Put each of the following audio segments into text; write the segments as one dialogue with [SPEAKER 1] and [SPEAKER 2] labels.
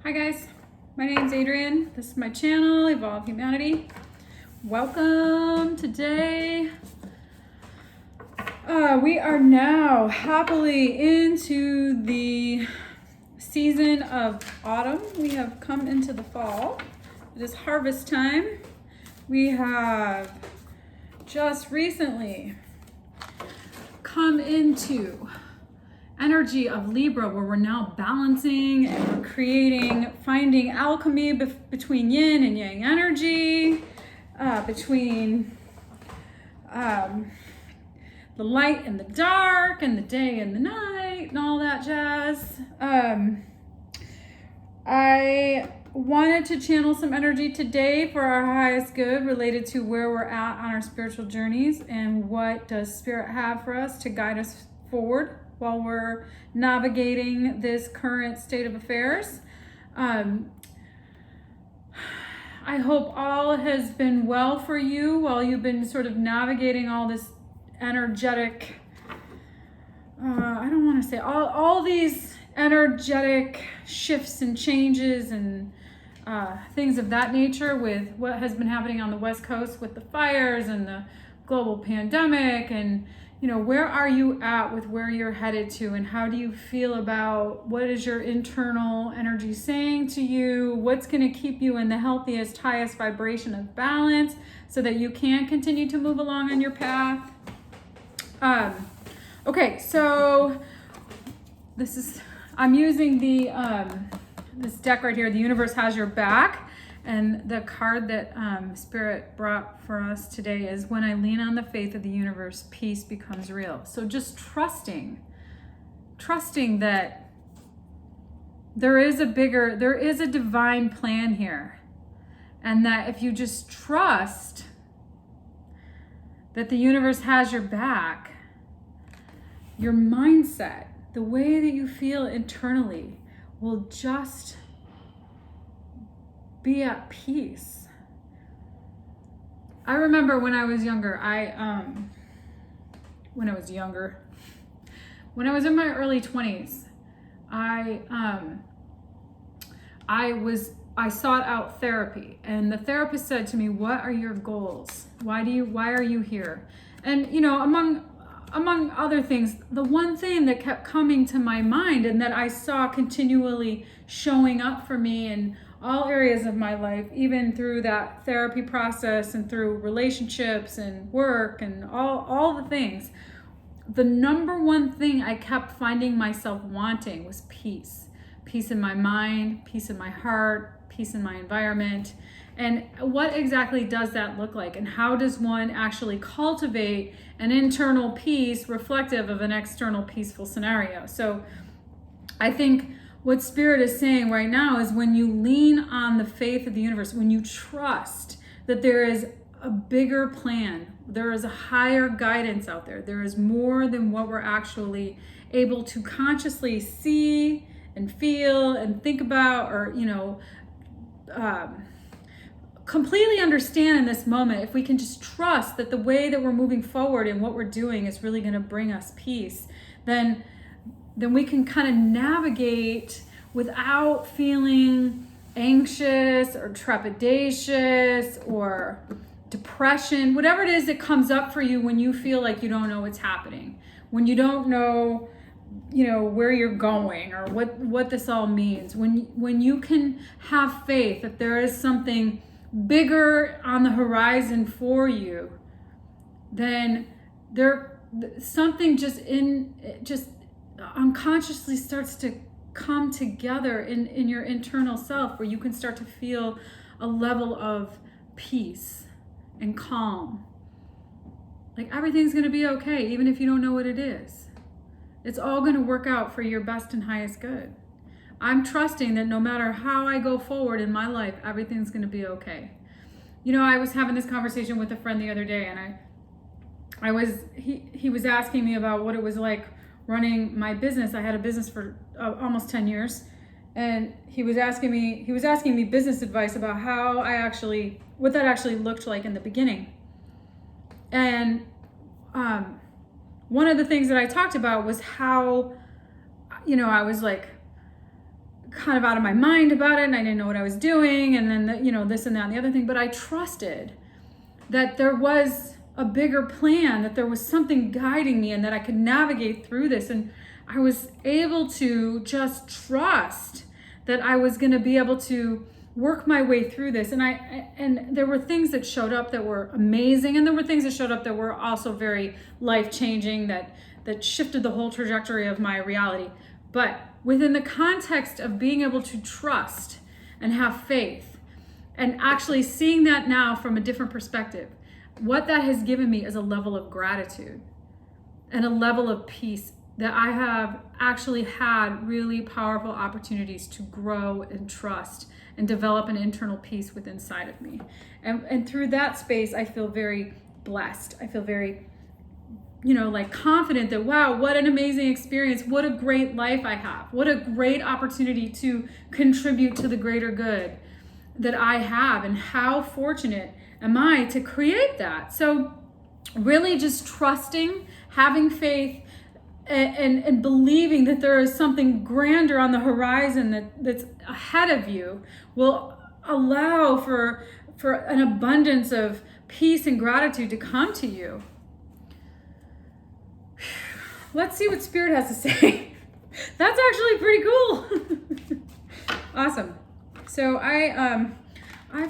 [SPEAKER 1] Hi guys, my name's Adrienne. This is my channel, Evolvehumanity. Welcome. Today, we are now happily into the season of autumn. We have come into the fall. It is harvest time. We have just recently come into energy of Libra, where we're now balancing and we're creating, finding alchemy between yin and yang energy, between the light and the dark, and the day and the night, and all that jazz. I wanted to channel some energy today for our highest good related to where we're at on our spiritual journeys and what does Spirit have for us to guide us forward while we're navigating this current state of affairs. I hope all has been well for you while you've been sort of navigating all this energetic, I don't want to say all these energetic shifts and changes and things of that nature with what has been happening on the West Coast with the fires and the global pandemic. And where are you at with where you're headed to, and how do you feel about what is your internal energy saying to you? What's going to keep you in the healthiest, highest vibration of balance so that you can continue to move along on your path? Okay, so I'm using this deck right here, The Universe Has Your Back. And the card that Spirit brought for us today is, when I lean on the faith of the universe, peace becomes real. So just trusting that there is a divine plan here. And that if you just trust that the universe has your back, your mindset, the way that you feel internally will just be at peace. I remember when I was younger, when I was in my early 20s, I sought out therapy, and the therapist said to me, "What are your goals? Why are you here?" And among other things, the one thing that kept coming to my mind and that I saw continually showing up for me in all areas of my life, even through that therapy process and through relationships and work and all the things, the number one thing I kept finding myself wanting was peace. Peace in my mind, peace in my heart, peace in my environment. And what exactly does that look like? And how does one actually cultivate an internal peace reflective of an external peaceful scenario? So I think what Spirit is saying right now is, when you lean on the faith of the universe, when you trust that there is a bigger plan, there is a higher guidance out there, there is more than what we're actually able to consciously see and feel and think about, or completely understand in this moment. If we can just trust that the way that we're moving forward and what we're doing is really going to bring us peace, then we can kind of navigate without feeling anxious or trepidatious or depression, whatever it is that comes up for you when you feel like you don't know what's happening, when you don't know where you're going or what this all means. When you can have faith that there is something bigger on the horizon for you, then something just unconsciously starts to come together in your internal self, where you can start to feel a level of peace and calm. Like everything's going to be okay, even if you don't know what it is. It's all going to work out for your best and highest good. I'm trusting that no matter how I go forward in my life, everything's going to be okay. I was having this conversation with a friend the other day, and he was asking me about what it was like running my business. I had a business for almost 10 years, and he was asking me business advice about what that actually looked like in the beginning. And one of the things that I talked about was how I was like kind of out of my mind about it, and I didn't know what I was doing, and then this and that and the other thing. But I trusted that there was a bigger plan, that there was something guiding me, and that I could navigate through this. And I was able to just trust that I was going to be able to work my way through this. And there were things that showed up that were amazing, and there were things that showed up that were also very life-changing, that shifted the whole trajectory of my reality. But within the context of being able to trust and have faith, and actually seeing that now from a different perspective, what that has given me is a level of gratitude and a level of peace, that I have actually had really powerful opportunities to grow and trust and develop an internal peace within inside of me. And through that space, I feel very blessed. I feel very, confident that, wow, what an amazing experience. What a great life I have. What a great opportunity to contribute to the greater good that I have. And how fortunate am I to create that? So really just trusting, having faith, and believing that there is something grander on the horizon that's ahead of you will allow for an abundance of peace and gratitude to come to you. Let's see what Spirit has to say. That's actually pretty cool. Awesome. So I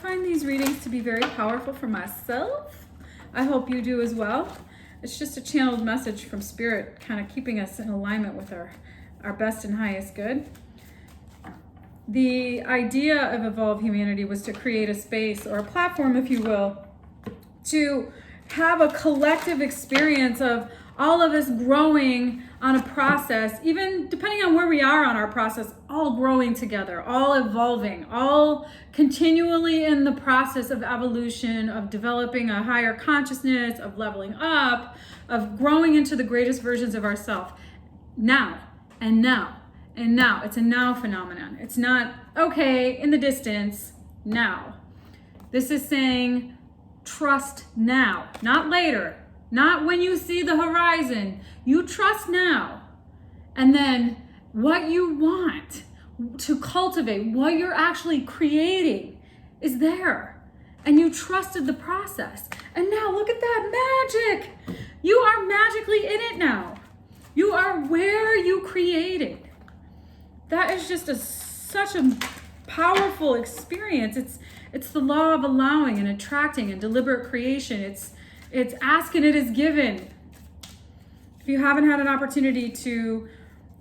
[SPEAKER 1] find these readings to be very powerful for myself. I hope you do as well. It's just a channeled message from Spirit, kind of keeping us in alignment with our best and highest good. The idea of Evolve Humanity was to create a space, or a platform, if you will, to have a collective experience of all of us growing on a process, even depending on where we are on our process, all growing together, all evolving, all continually in the process of evolution, of developing a higher consciousness, of leveling up, of growing into the greatest versions of ourselves. Now, and now, and now. It's a now phenomenon. It's not, okay, in the distance, now. This is saying, trust now, not later. Not when you see the horizon. You trust now. And then what you want to cultivate, what you're actually creating, is there. And you trusted the process. And now look at that magic. You are magically in it now. You are where you created. That is just such a powerful experience. It's the law of allowing and attracting and deliberate creation. It's ask and it is given. If you haven't had an opportunity to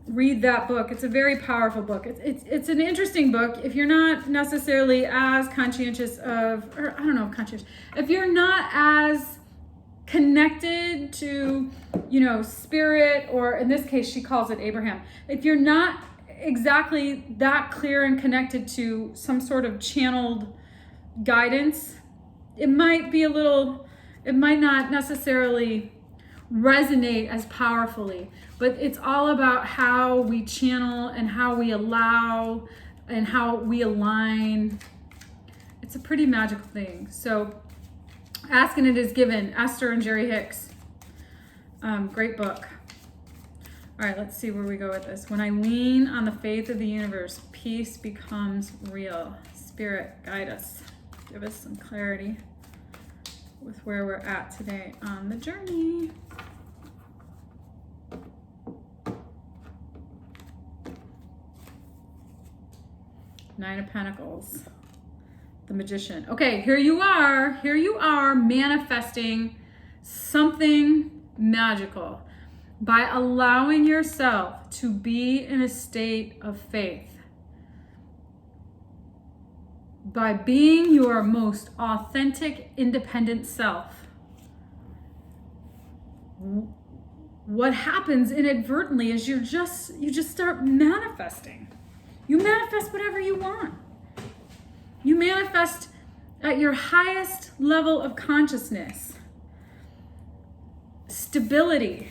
[SPEAKER 1] read that book, it's a very powerful book. It's an interesting book. If you're not necessarily as conscientious of, or I don't know if conscious, if you're not as connected to, Spirit, or in this case, she calls it Abraham. If you're not exactly that clear and connected to some sort of channeled guidance, it might not necessarily resonate as powerfully, but it's all about how we channel and how we allow and how we align. It's a pretty magical thing. So Ask and It Is Given, Esther and Jerry Hicks. Great book. All right, let's see where we go with this. When I lean on the faith of the universe, peace becomes real. Spirit, guide us. Give us some clarity with where we're at today on the journey. Nine of Pentacles, the Magician. Okay, here you are manifesting something magical by allowing yourself to be in a state of faith. By being your most authentic, independent self. What happens inadvertently is you just start manifesting. You manifest whatever you want. You manifest at your highest level of consciousness. Stability.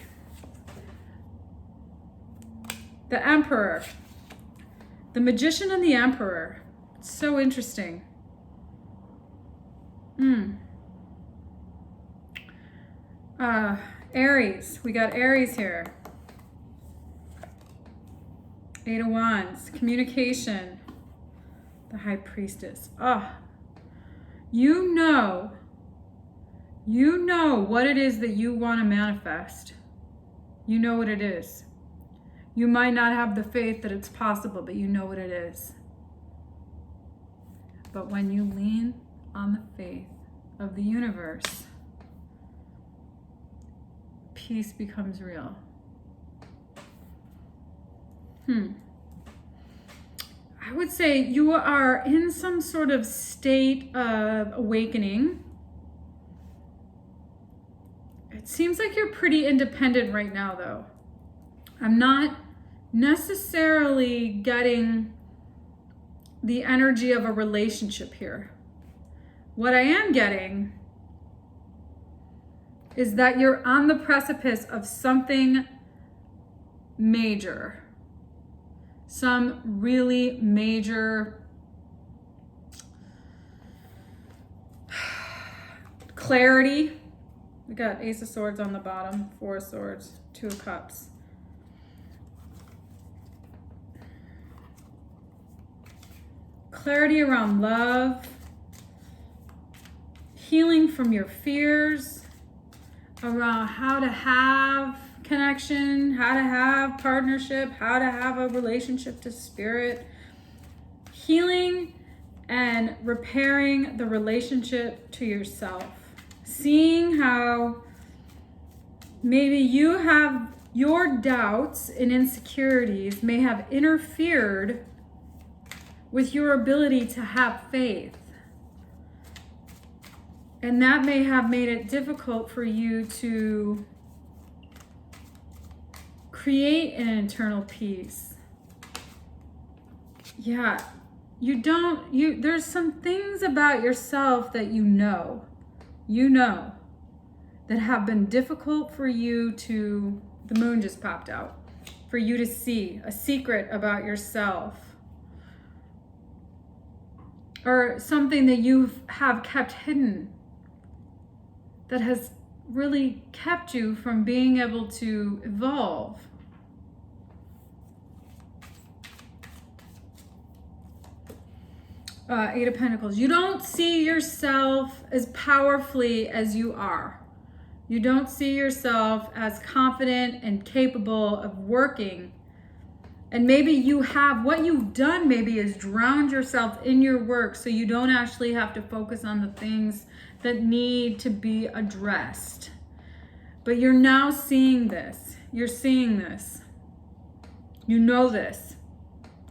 [SPEAKER 1] The Emperor. The Magician and the Emperor. So interesting. Aries. We got Aries here. Eight of Wands, communication. The High Priestess. You know what it is that you want to manifest. You know what it is. You might not have the faith that it's possible, but you know what it is. But when you lean on the faith of the universe, peace becomes real. I would say you are in some sort of state of awakening. It seems like you're pretty independent right now, though. I'm not necessarily getting the energy of a relationship here. What I am getting is that you're on the precipice of something major. Some really major clarity. We got Ace of Swords on the bottom, Four of Swords, Two of Cups. Clarity around love, healing from your fears, around how to have connection, how to have partnership, how to have a relationship to spirit, healing and repairing the relationship to yourself, seeing how maybe you have your doubts and insecurities may have interfered with your ability to have faith. And that may have made it difficult for you to create an internal peace. Yeah, there's some things about yourself that you know, that have been difficult for you to, the moon just popped out, for you to see a secret about yourself. Or something that you have kept hidden that has really kept you from being able to evolve. Eight of Pentacles. You don't see yourself as powerfully as you are. You don't see yourself as confident and capable of working. And maybe you have, what you've done maybe is drowned yourself in your work so you don't actually have to focus on the things that need to be addressed. But you're now seeing this. You're seeing this. You know this.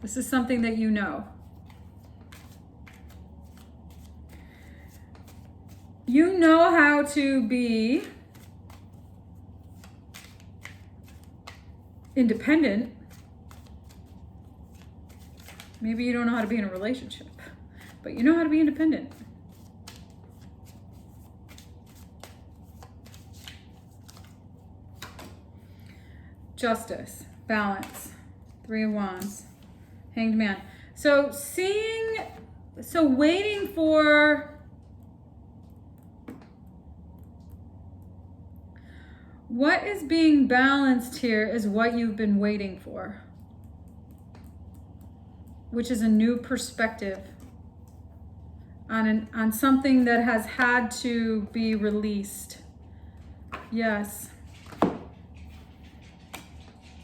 [SPEAKER 1] This is something that you know. You know how to be independent. Maybe you don't know how to be in a relationship, but you know how to be independent. Justice, balance, Three of Wands, Hanged Man. So waiting for what is being balanced here is what you've been waiting for, which is a new perspective on something that has had to be released. Yes.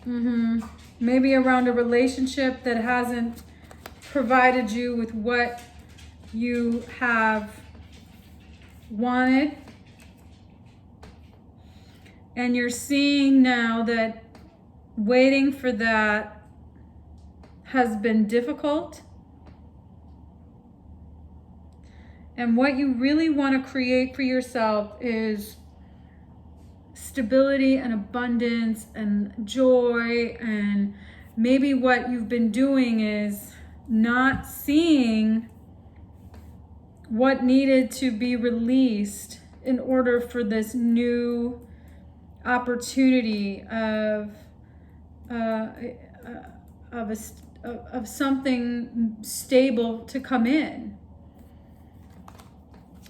[SPEAKER 1] Maybe around a relationship that hasn't provided you with what you have wanted. And you're seeing now that waiting for that has been difficult. And what you really want to create for yourself is stability and abundance and joy. And maybe what you've been doing is not seeing what needed to be released in order for this new opportunity of something stable to come in,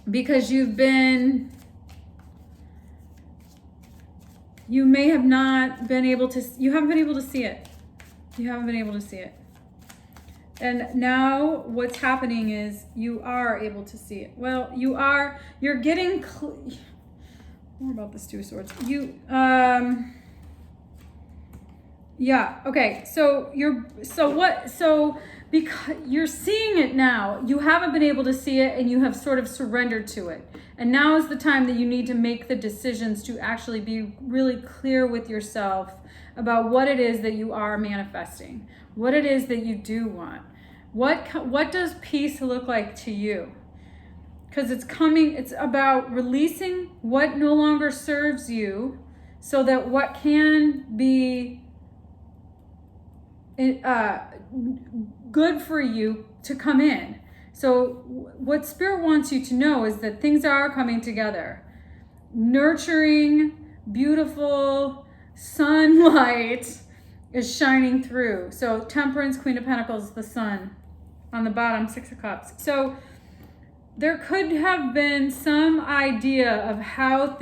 [SPEAKER 1] because you may have not been able to, you haven't been able to see it. You haven't been able to see it. And now what's happening is you are able to see it. Well, you're getting more about this Two of Swords. Yeah, okay. So because you're seeing it now, you haven't been able to see it and you have sort of surrendered to it. And now is the time that you need to make the decisions to actually be really clear with yourself about what it is that you are manifesting, what it is that you do want. What does peace look like to you? Because it's about releasing what no longer serves you so that what can be good for you to come in. So what Spirit wants you to know is that things are coming together. Nurturing, beautiful sunlight is shining through. So Temperance, Queen of Pentacles, the Sun. On the bottom, Six of Cups. So there could have been some idea of how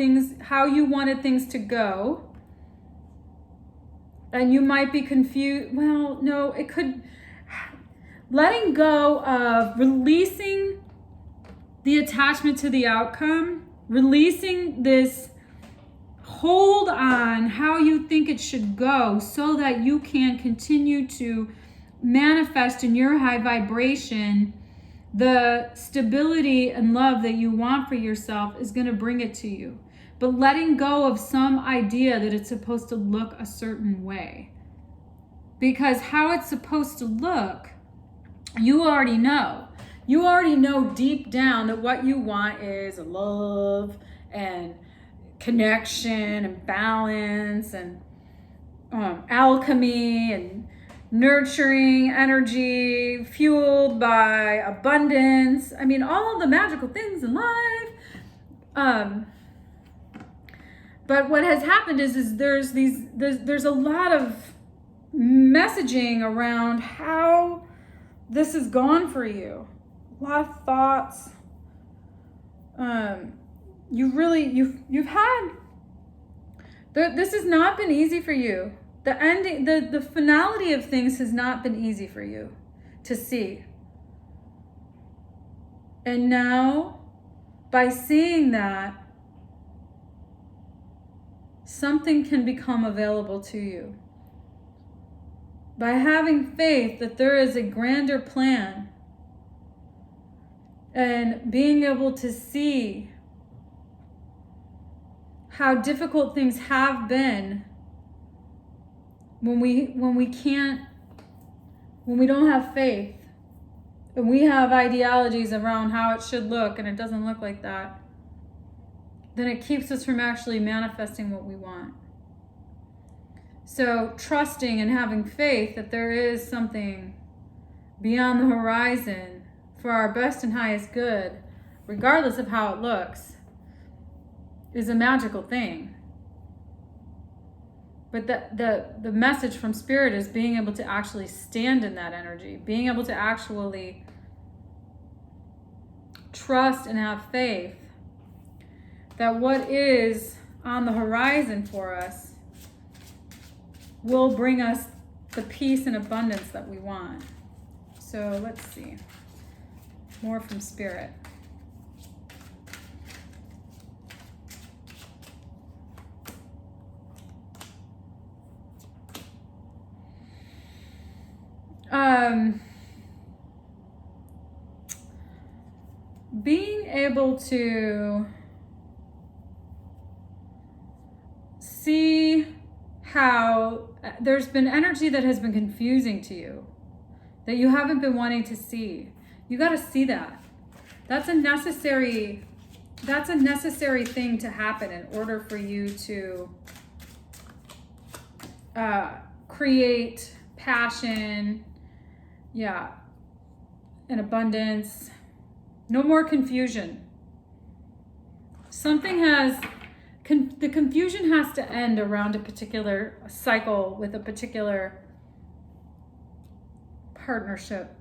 [SPEAKER 1] you wanted things to go. And you might be confused. Well, no, it could. Letting go of releasing the attachment to the outcome, releasing this hold on how you think it should go so that you can continue to manifest in your high vibration the stability and love that you want for yourself is going to bring it to you. But letting go of some idea that it's supposed to look a certain way. Because how it's supposed to look, you already know. You already know deep down that what you want is love and connection and balance and alchemy and nurturing energy fueled by abundance. I mean, all of the magical things in life. But what has happened is there's a lot of messaging around how this has gone for you. A lot of thoughts. You've had. This has not been easy for you. The ending, the finality of things has not been easy for you to see. And now, by seeing that, something can become available to you. By having faith that there is a grander plan and being able to see how difficult things have been when we don't have faith and we have ideologies around how it should look and it doesn't look like that, then it keeps us from actually manifesting what we want. So trusting and having faith that there is something beyond the horizon for our best and highest good, regardless of how it looks, is a magical thing. But the message from Spirit is being able to actually stand in that energy, being able to actually trust and have faith that what is on the horizon for us will bring us the peace and abundance that we want. So let's see. More from Spirit. Being able to see how there's been energy that has been confusing to you, that you haven't been wanting to see. You got to see that. That's a necessary thing to happen in order for you to create passion, and abundance. No more confusion. The confusion has to end around a particular cycle with a particular partnership.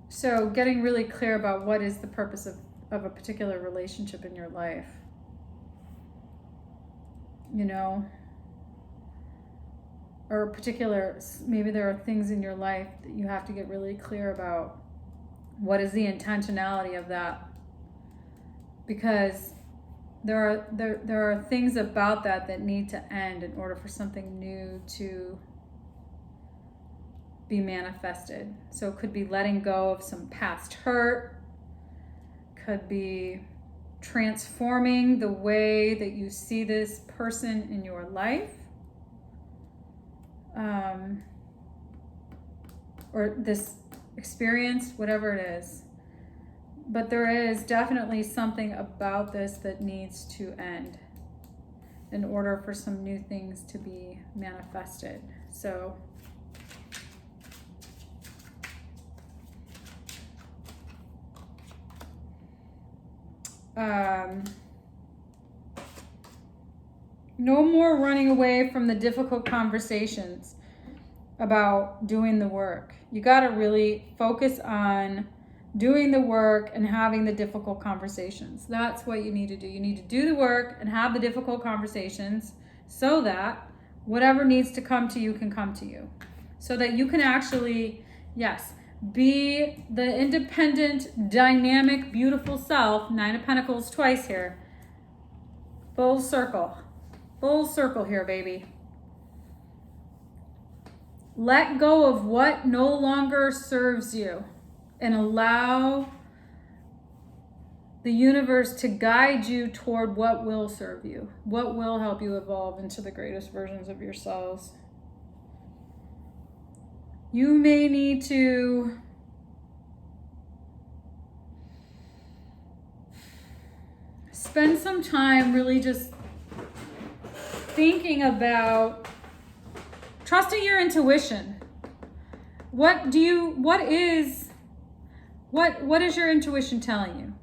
[SPEAKER 1] So getting really clear about what is the purpose of a particular relationship in your life. or particular, maybe there are things in your life that you have to get really clear about. What is the intentionality of that? Because there are things about that need to end in order for something new to be manifested. So it could be letting go of some past hurt, could be transforming the way that you see this person in your life, or this experience, whatever it is. But there is definitely something about this that needs to end in order for some new things to be manifested. So no more running away from the difficult conversations about doing the work. You got to really focus on doing the work and having the difficult conversations. That's what you need to do. You need to do the work and have the difficult conversations so that whatever needs to come to you can come to you. So that you can actually, yes, be the independent, dynamic, beautiful self. 9 of Pentacles twice here. Full circle. Full circle here, baby. Let go of what no longer serves you and allow the universe to guide you toward what will serve you, what will help you evolve into the greatest versions of yourselves. You may need to spend some time really just thinking about trusting your intuition. What is your intuition telling you?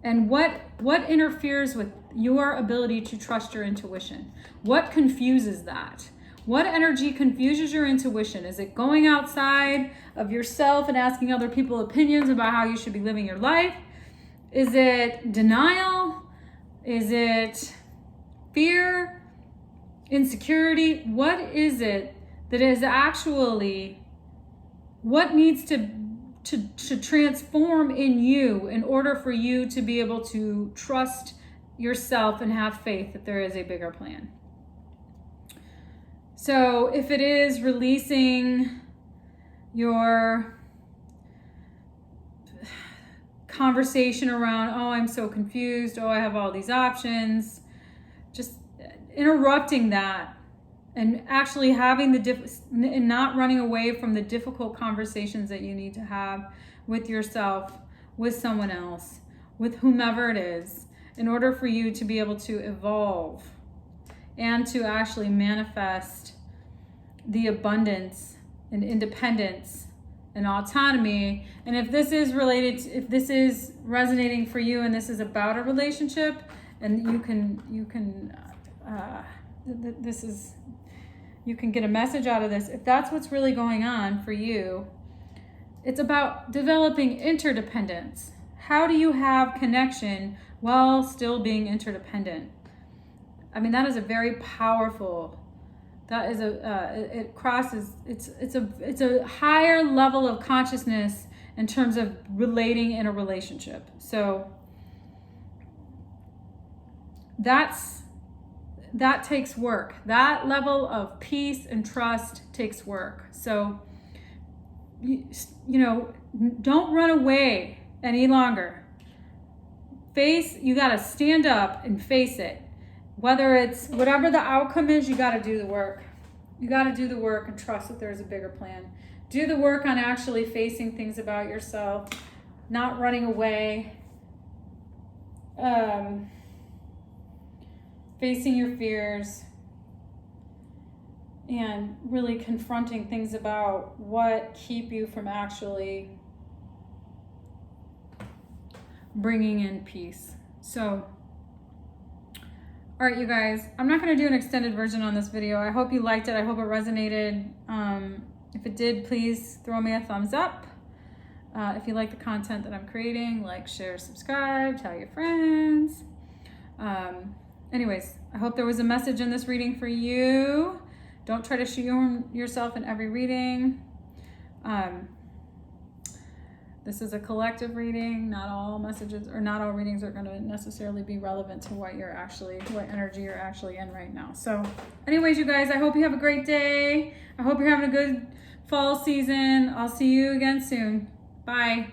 [SPEAKER 1] And what interferes with your ability to trust your intuition? What confuses that? What energy confuses your intuition? Is it going outside of yourself and asking other people opinions about how you should be living your life? Is it denial? Is it fear? Insecurity? What is it that is actually what needs to transform in you in order for you to be able to trust yourself and have faith that there is a bigger plan? So if it is releasing your conversation around, oh, I'm so confused, oh, I have all these options, just interrupting that and actually having and not running away from the difficult conversations that you need to have with yourself, with someone else, with whomever it is, in order for you to be able to evolve and to actually manifest the abundance and independence and autonomy. And if this is if this is resonating for you and this is about a relationship, and you can get a message out of this, if that's what's really going on for you, it's about developing interdependence. How do you have connection while still being interdependent? I mean, that is a very powerful, that is it crosses, it's a higher level of consciousness in terms of relating in a relationship. So that takes work. That level of peace and trust takes work. So, you know, don't run away any longer. You got to stand up and face it. Whether it's whatever the outcome is, you got to do the work. You got to do the work and trust that there's a bigger plan. Do the work on actually facing things about yourself, not running away. Facing your fears and really confronting things about what keep you from actually bringing in peace. So, all right, you guys, I'm not going to do an extended version on this video. I hope you liked it. I hope it resonated. If it did, please throw me a thumbs up. If you like the content that I'm creating, like, share, subscribe, tell your friends. Anyways, I hope there was a message in this reading for you. Don't try to shoehorn yourself in every reading. This is a collective reading. Not all messages or not all readings are going to necessarily be relevant to what energy you're actually in right now. So anyways, you guys, I hope you have a great day. I hope you're having a good fall season. I'll see you again soon. Bye.